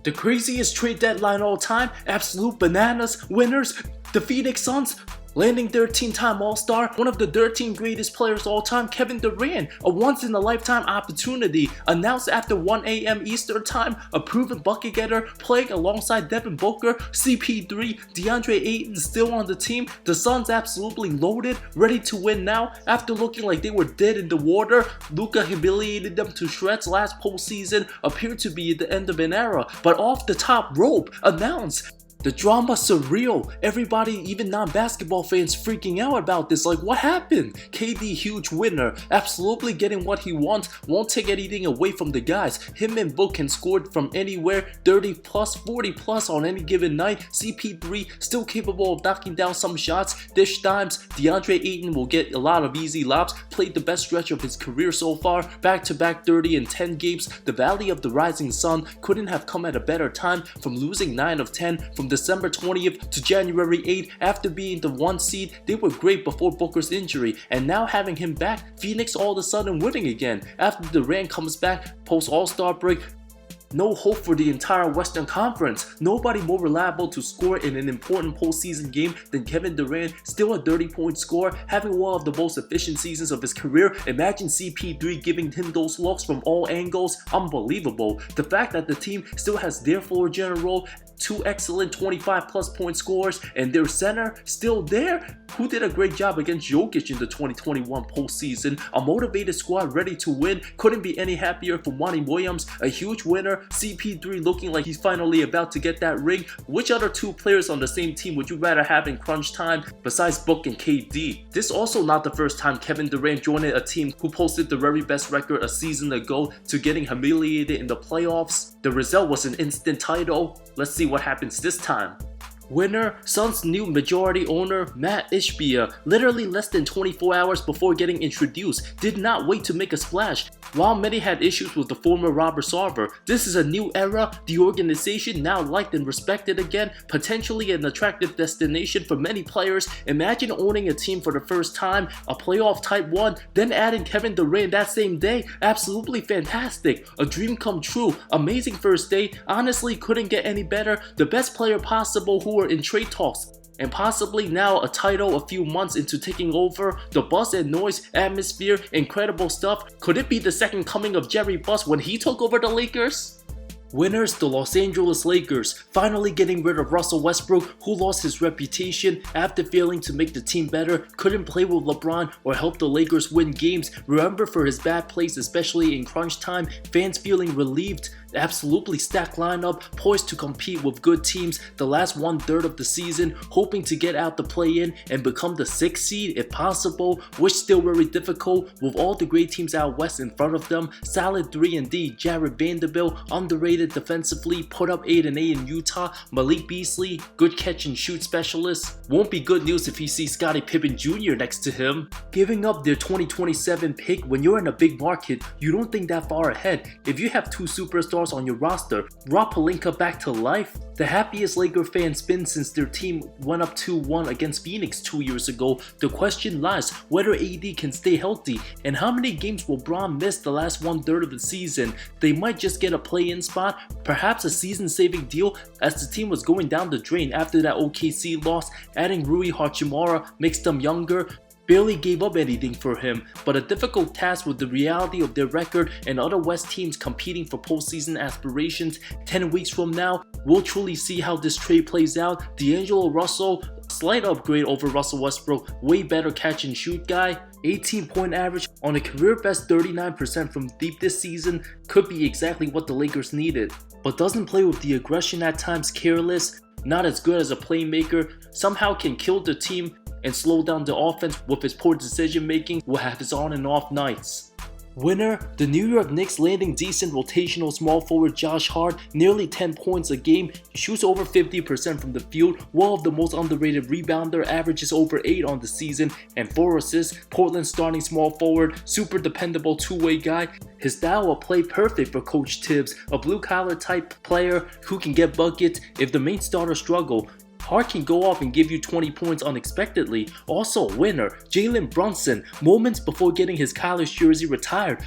The craziest trade deadline all time, absolute bananas, winners, the Phoenix Suns, landing 13-time All-Star, one of the 13 greatest players all time, Kevin Durant, a once-in-a-lifetime opportunity, announced after 1 a.m. Eastern Time, a proven bucket getter, playing alongside Devin Booker, CP3, DeAndre Ayton still on the team, the Suns absolutely loaded, ready to win now, after looking like they were dead in the water. Luka humiliated them to shreds last postseason, appeared to be the end of an era, but off the top rope, announced. The drama surreal, everybody, even non-basketball fans freaking out about this, like what happened? KD huge winner, absolutely getting what he wants, won't take anything away from the guys. Him and Book can score from anywhere, 30 plus, 40 plus on any given night. CP3 still capable of knocking down some shots, dish dimes. DeAndre Ayton will get a lot of easy lobs, played the best stretch of his career so far, back-to-back 30 and 10 games. The Valley of the Rising Sun couldn't have come at a better time, from losing 9 of 10 from December 20th to January 8th. After being the 1 seed, they were great before Booker's injury, and now having him back, Phoenix all of a sudden winning again. After Durant comes back post All-Star break, no hope for the entire Western Conference. Nobody more reliable to score in an important postseason game than Kevin Durant, still a 30-point scorer, having one of the most efficient seasons of his career. Imagine CP3 giving him those looks from all angles, unbelievable. The fact that the team still has their floor general, 2 excellent 25 plus point scorers, and their center still there, who did a great job against Jokic in the 2021 postseason. A motivated squad ready to win, couldn't be any happier for Monty Williams, a huge winner. CP3 looking like he's finally about to get that ring. Which other 2 players on the same team would you rather have in crunch time besides Book and KD? This also not the first time Kevin Durant joined a team who posted the very best record a season ago to getting humiliated in the playoffs. The result was an instant title. Let's see what happens this time. Winner, Suns' new majority owner, Matt Ishbia, literally less than 24 hours before getting introduced, did not wait to make a splash. While many had issues with the former Robert Sarver, this is a new era, the organization now liked and respected again, potentially an attractive destination for many players. Imagine owning a team for the first time, a playoff type one, then adding Kevin Durant that same day. Absolutely fantastic, a dream come true, amazing first day, honestly couldn't get any better, the best player possible who were in trade talks, and possibly now a title a few months into taking over. The buzz and noise, atmosphere, incredible stuff. Could it be the second coming of Jerry Buss when he took over the Lakers? Winners, the Los Angeles Lakers, finally getting rid of Russell Westbrook, who lost his reputation after failing to make the team better, couldn't play with LeBron or help the Lakers win games. Remember for his bad plays, especially in crunch time, fans feeling relieved. Absolutely stacked lineup, poised to compete with good teams the last 1/3 of the season, hoping to get out the play-in and become the 6th seed if possible, which still very difficult with all the great teams out west in front of them. Solid 3-and-D, Jared Vanderbilt, underrated defensively, put up 8-8 in Utah. Malik Beasley, good catch and shoot specialist. Won't be good news if he sees Scottie Pippen Jr. next to him. Giving up their 2027 pick when you're in a big market, you don't think that far ahead. If you have 2 superstars on your roster, Rob Pelinka back to life. The happiest Laker fans been since their team went up 2-1 against Phoenix 2 years ago. The question lies whether AD can stay healthy, and how many games will Bron miss the last 1/3 of the season. They might just get a play-in spot, perhaps a season-saving deal, as the team was going down the drain after that OKC loss. Adding Rui Hachimura makes them younger. Barely gave up anything for him, but a difficult task with the reality of their record and other West teams competing for postseason aspirations. 10 weeks from now, we'll truly see how this trade plays out. D'Angelo Russell, slight upgrade over Russell Westbrook, way better catch and shoot guy. 18-point average on a career best 39% from deep this season, could be exactly what the Lakers needed, but doesn't play with the aggression at times, careless, not as good as a playmaker, somehow can kill the team and slow down the offense with his poor decision making, will have his on and off nights. Winner, the New York Knicks landing decent rotational small forward Josh Hart, nearly 10 points a game, shoots over 50% from the field, one of the most underrated rebounder, averages over 8 on the season, and 4 assists. Portland starting small forward, super dependable two-way guy. His style of play perfect for Coach Tibbs, a blue-collar type player who can get buckets if the main starter struggle. Hart can go off and give you 20 points unexpectedly. Also a winner, Jalen Brunson, moments before getting his college jersey retired.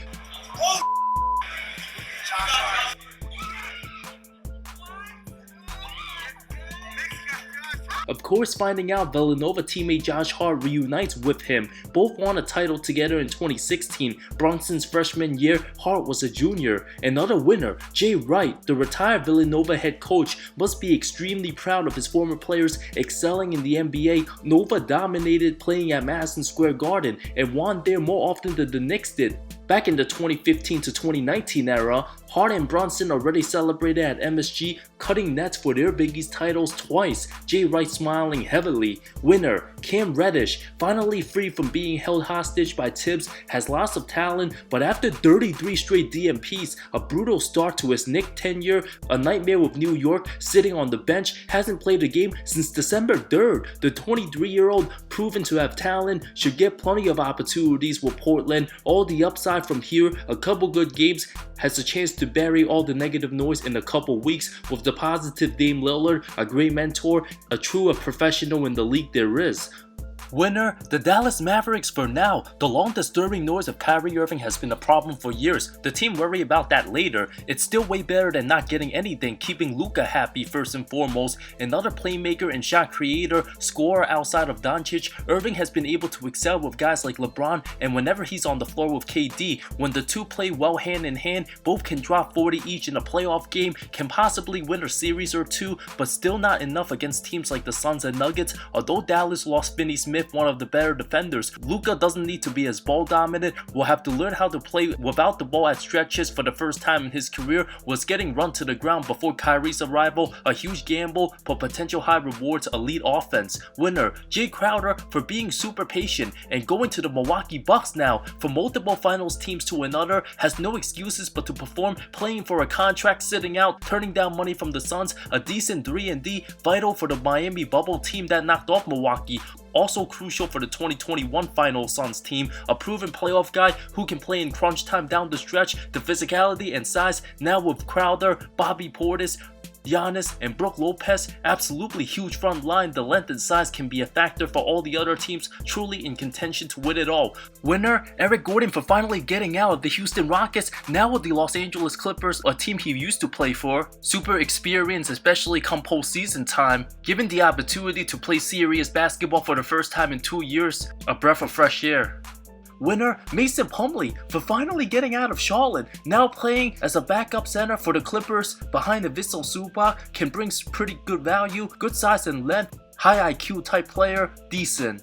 Of course, finding out Villanova teammate Josh Hart reunites with him. Both won a title together in 2016. Brunson's freshman year, Hart was a junior. Another winner, Jay Wright, the retired Villanova head coach, must be extremely proud of his former players excelling in the NBA. Nova dominated playing at Madison Square Garden and won there more often than the Knicks did. Back in the 2015 to 2019 era, Hart and Brunson already celebrated at MSG, cutting nets for their Big East titles twice, Jay Wright smiling heavily. Winner, Cam Reddish, finally free from being held hostage by Tibbs, has lots of talent, but after 33 straight DMPs, a brutal start to his Knick tenure, a nightmare with New York, sitting on the bench, hasn't played a game since December 3rd. The 23-year-old, proven to have talent, should get plenty of opportunities with Portland. All the upside from here, a couple good games, has a chance to bury all the negative noise in a couple weeks with the positive Dame Lillard, a great mentor, a true professional in the league there is. Winner, the Dallas Mavericks for now. The long disturbing noise of Kyrie Irving has been a problem for years. The team worry about that later. It's still way better than not getting anything, keeping Luka happy first and foremost. Another playmaker and shot creator, scorer outside of Doncic, Irving has been able to excel with guys like LeBron, and whenever he's on the floor with KD, when the two play well hand in hand, both can drop 40 each in a playoff game, can possibly win a series or two, but still not enough against teams like the Suns and Nuggets. Although Dallas lost Finney Smith, one of the better defenders, Luka doesn't need to be as ball dominant, will have to learn how to play without the ball at stretches for the first time in his career, was getting run to the ground before Kyrie's arrival, a huge gamble but potential high rewards elite offense. Winner, Jay Crowder for being super patient and going to the Milwaukee Bucks now. From multiple finals teams to another, has no excuses but to perform, playing for a contract, sitting out, turning down money from the Suns, a decent 3-and-D, vital for the Miami bubble team that knocked off Milwaukee. Also crucial for the 2021 Finals Suns team, a proven playoff guy who can play in crunch time down the stretch, the physicality and size now with Crowder, Bobby Portis, Giannis, and Brook Lopez, absolutely huge front line. The length and size can be a factor for all the other teams, truly in contention to win it all. Winner, Eric Gordon for finally getting out of the Houston Rockets, now with the Los Angeles Clippers, a team he used to play for. Super experienced, especially come postseason time. Given the opportunity to play serious basketball for the first time in 2 years, a breath of fresh air. Winner, Mason Plumlee for finally getting out of Charlotte, now playing as a backup center for the Clippers behind the Vissel Zubac, can bring pretty good value, good size and length, high IQ type player, decent.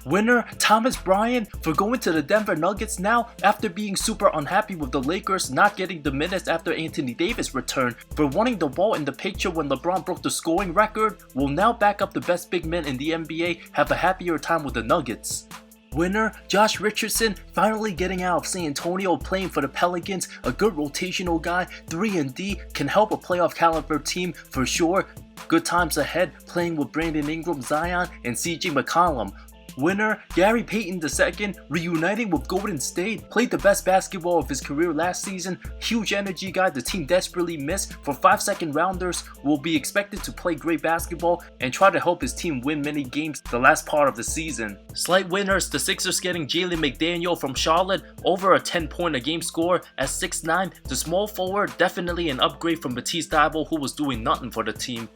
Winner, Thomas Bryant for going to the Denver Nuggets now after being super unhappy with the Lakers not getting the minutes after Anthony Davis returned, for wanting the ball in the picture when LeBron broke the scoring record, will now back up the best big men in the NBA, have a happier time with the Nuggets. Winner, Josh Richardson finally getting out of San Antonio, playing for the Pelicans, a good rotational guy, 3-and-D, can help a playoff caliber team for sure. Good times ahead playing with Brandon Ingram, Zion, and CJ McCollum. Winner, Gary Payton II, reuniting with Golden State, played the best basketball of his career last season, huge energy guy the team desperately missed. For 5-second rounders, will be expected to play great basketball and try to help his team win many games the last part of the season. Slight winners, the Sixers getting Jalen McDaniel from Charlotte, over a 10-point a game score at 6'9", the small forward, definitely an upgrade from Matisse Thybulle, who was doing nothing for the team.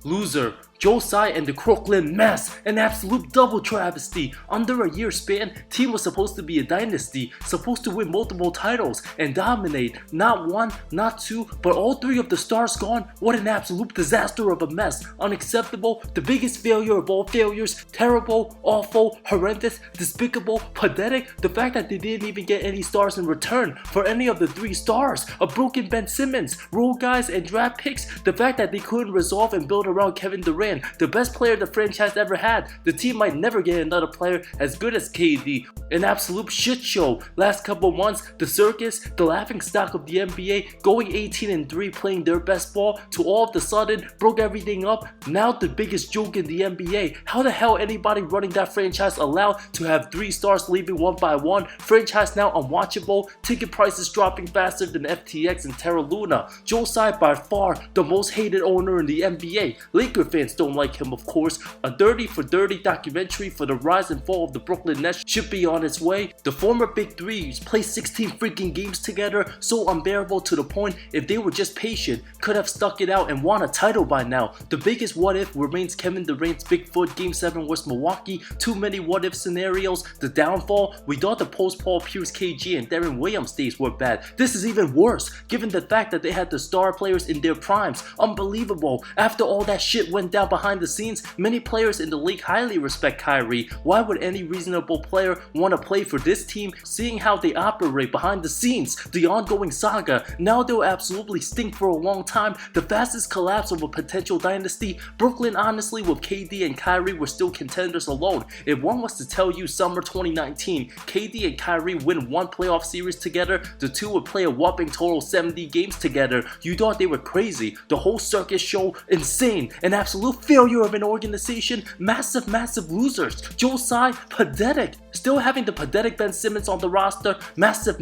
Loser, Joe Tsai and the Crooklyn Mess, an absolute double travesty. Under a year span, team was supposed to be a dynasty, supposed to win multiple titles and dominate. Not one, not two, but all three of the stars gone. What an absolute disaster of a mess. Unacceptable, the biggest failure of all failures. Terrible, awful, horrendous, despicable, pathetic. The fact that they didn't even get any stars in return for any of the three stars. A broken Ben Simmons, role guys and draft picks. The fact that they couldn't resolve and build around Kevin Durant, the best player the franchise ever had. The team might never get another player as good as KD. An absolute shit show. Last couple months, the circus, the laughingstock of the NBA, going 18-3, playing their best ball, to all of the sudden broke everything up. Now the biggest joke in the NBA. How the hell anybody running that franchise allowed to have 3 stars leaving one by one? Franchise now unwatchable. Ticket prices dropping faster than FTX and Terra Luna. Joe Tsai by far the most hated owner in the NBA. Laker fans don't like him, of course. A 30 for 30 documentary for the rise and fall of the Brooklyn Nets should be on its way. The former Big Three played 16 freaking games together, so unbearable to the point if they were just patient, could have stuck it out and won a title by now. The biggest what if remains Kevin Durant's Bigfoot Game 7 vs Milwaukee. Too many what if scenarios. The downfall, we thought the post-Paul Pierce, KG, and Darren Williams days were bad. This is even worse, given the fact that they had the star players in their primes. Unbelievable. After all that shit went down behind the scenes, many players in the league highly respect Kyrie. Why would any reasonable player want to play for this team, seeing how they operate behind the scenes? The ongoing saga, now they'll absolutely stink for a long time. The fastest collapse of a potential dynasty. Brooklyn, honestly, with KD and Kyrie were still contenders alone. If one was to tell you summer 2019, KD and Kyrie win one playoff series together, the two would play a whopping total 70 games together, you thought they were crazy. The whole circus show, insane. An absolute failure of an organization. Massive losers. Joe Tsai, pathetic. Still having the pathetic Ben Simmons on the roster. Massive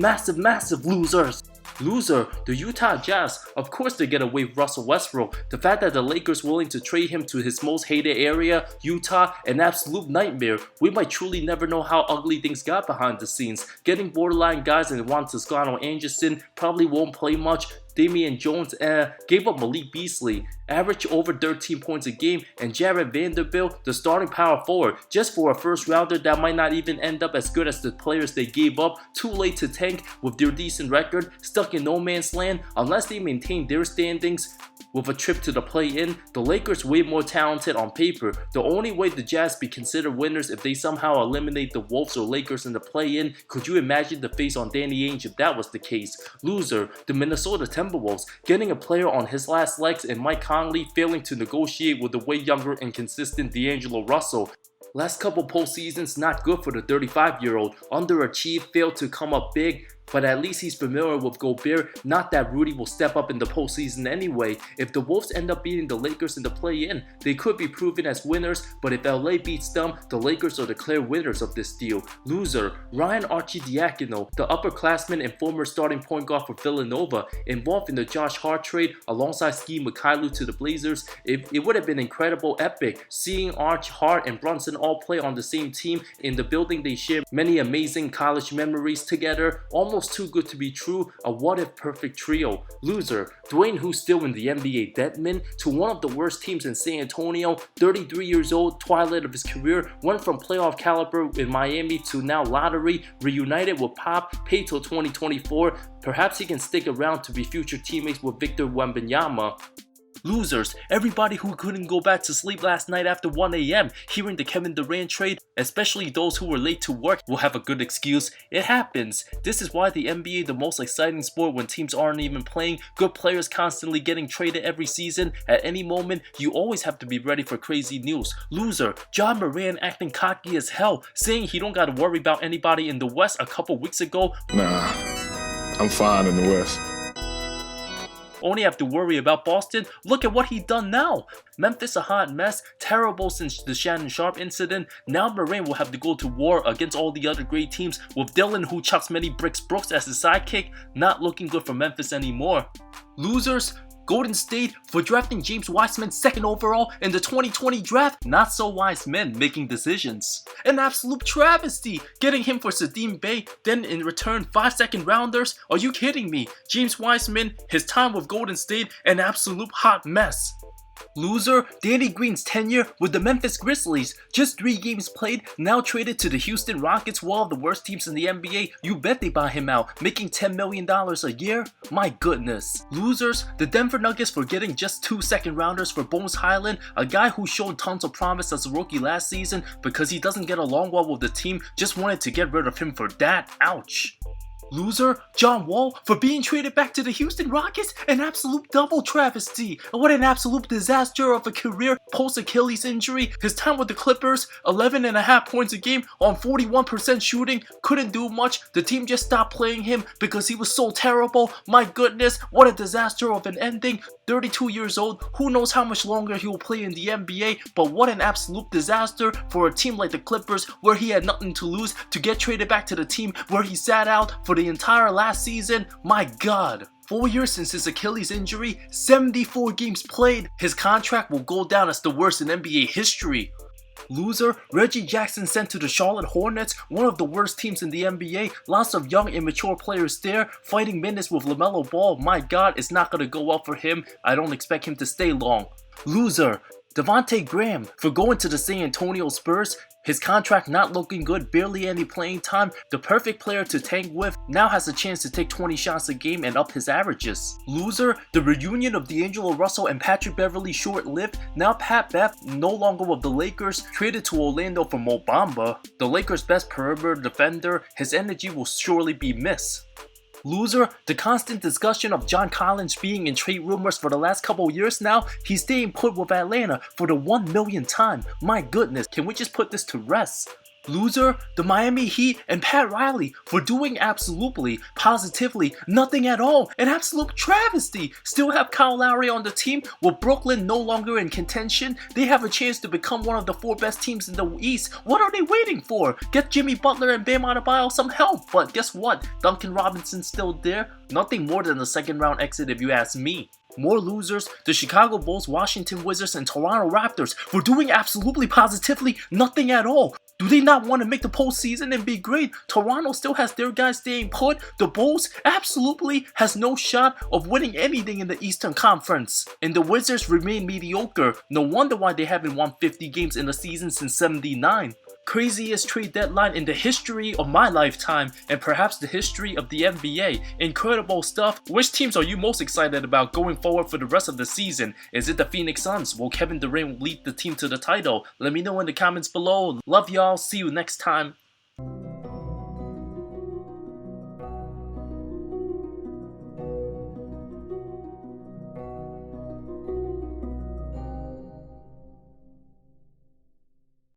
losers. Loser, the Utah Jazz. Of course they get away with Russell Westbrook. The fact that the Lakers willing to trade him to his most hated area, Utah, an absolute nightmare. We might truly never know how ugly things got behind the scenes. Getting borderline guys and Juan Toscano Anderson probably won't play much. Damian Jones gave up Malik Beasley, averaged over 13 points a game, and Jared Vanderbilt, the starting power forward, just for a first rounder that might not even end up as good as the players they gave up. Too late to tank with their decent record, stuck in no man's land unless they maintain their standings. With a trip to the play-in, the Lakers way more talented on paper. The only way the Jazz be considered winners if they somehow eliminate the Wolves or Lakers in the play-in. Could you imagine the face on Danny Ainge if that was the case? Loser, the Minnesota Timberwolves, getting a player on his last legs and Mike Conley failing to negotiate with the way younger and consistent D'Angelo Russell. Last couple postseasons not good for the 35-year-old. Underachieved, failed to come up big. But at least he's familiar with Gobert. Not that Rudy will step up in the postseason anyway. If the Wolves end up beating the Lakers in the play-in, they could be proven as winners, but if LA beats them, the Lakers are the clear winners of this deal. Loser, Ryan Arcidiacono, the upperclassman and former starting point guard for Villanova, involved in the Josh Hart trade alongside Ski Mikhailuk to the Blazers. It would have been incredible epic seeing Arch, Hart, and Brunson all play on the same team in the building. They share many amazing college memories together. Almost too good to be true, a what-if perfect trio. Loser, Dwayne, who's still in the NBA Deadman, to one of the worst teams in San Antonio. 33 years old, twilight of his career, went from playoff caliber in Miami to now lottery, reunited with Pop, paid till 2024. Perhaps he can stick around to be future teammates with Victor Wembanyama. Losers, everybody who couldn't go back to sleep last night after 1 AM hearing the Kevin Durant trade, especially those who were late to work, will have a good excuse. It happens. This is why the NBA the most exciting sport when teams aren't even playing, good players constantly getting traded every season. At any moment, you always have to be ready for crazy news. Loser, John Moran acting cocky as hell, saying he don't gotta worry about anybody in the West a couple weeks ago. Nah, I'm fine in the West. Only have to worry about Boston. Look at what he done now. Memphis a hot mess, terrible since the Shannon Sharp incident. Now Moran will have to go to war against all the other great teams, with Dillon, who chucks many bricks Brooks as his sidekick, not looking good for Memphis anymore. Losers, Golden State for drafting James Wiseman 2nd overall in the 2020 draft. Not so wise men making decisions. An absolute travesty, getting him for Sadim Bey, then in return 5 second rounders. Are you kidding me? James Wiseman, his time with Golden State, an absolute hot mess. Loser, Danny Green's tenure with the Memphis Grizzlies. Just 3 games played, now traded to the Houston Rockets, one of the worst teams in the NBA. You bet they buy him out, making $10 million a year? My goodness. Losers, the Denver Nuggets for getting just 2 second rounders for Bones Highland, a guy who showed tons of promise as a rookie last season. Because he doesn't get along well with the team, just wanted to get rid of him for that. Ouch. Loser, John Wall for being traded back to the Houston Rockets, an absolute double travesty. What an absolute disaster of a career post Achilles injury. His time with the Clippers, 11.5 points a game on 41% shooting, couldn't do much. The team just stopped playing him because he was so terrible. My goodness, what a disaster of an ending. 32 years old, who knows how much longer he will play in the NBA, but what an absolute disaster for a team like the Clippers where he had nothing to lose to get traded back to the team where he sat out for the entire last season. My God. 4 years since his Achilles injury, 74 games played. His contract will go down as the worst in NBA history. Loser, Reggie Jackson sent to the Charlotte Hornets, one of the worst teams in the NBA. Lots of young, immature players there, fighting minutes with LaMelo Ball. My God, it's not going to go well for him. I don't expect him to stay long. Loser, Devontae Graham, for going to the San Antonio Spurs. His contract not looking good, barely any playing time. The perfect player to tank with, now has a chance to take 20 shots a game and up his averages. Loser, the reunion of D'Angelo Russell and Patrick Beverley short-lived. Now Pat Bev, no longer with the Lakers, traded to Orlando for Mo Bamba. The Lakers' best perimeter defender, his energy will surely be missed. Loser, the constant discussion of John Collins being in trade rumors for the last couple years now. He's staying put with Atlanta for the 1 millionth time. My goodness, can we just put this to rest? Loser, the Miami Heat and Pat Riley for doing absolutely, positively nothing at all. An absolute travesty. Still have Kyle Lowry on the team. With Brooklyn no longer in contention, they have a chance to become one of the 4 best teams in the East. What are they waiting for? Get Jimmy Butler and Bam Adebayo some help. But guess what? Duncan Robinson's still there. Nothing more than a second round exit if you ask me. More losers, the Chicago Bulls, Washington Wizards, and Toronto Raptors for doing absolutely positively nothing at all. Do they not want to make the postseason and be great? Toronto still has their guys staying put. The Bulls absolutely has no shot of winning anything in the Eastern Conference. And the Wizards remain mediocre. No wonder why they haven't won 50 games in the season since '79. Craziest trade deadline in the history of my lifetime and perhaps the history of the NBA. Incredible stuff. Which teams are you most excited about going forward for the rest of the season? Is it the Phoenix Suns? Will Kevin Durant lead the team to the title? Let me know in the comments below. Love y'all. See you next time.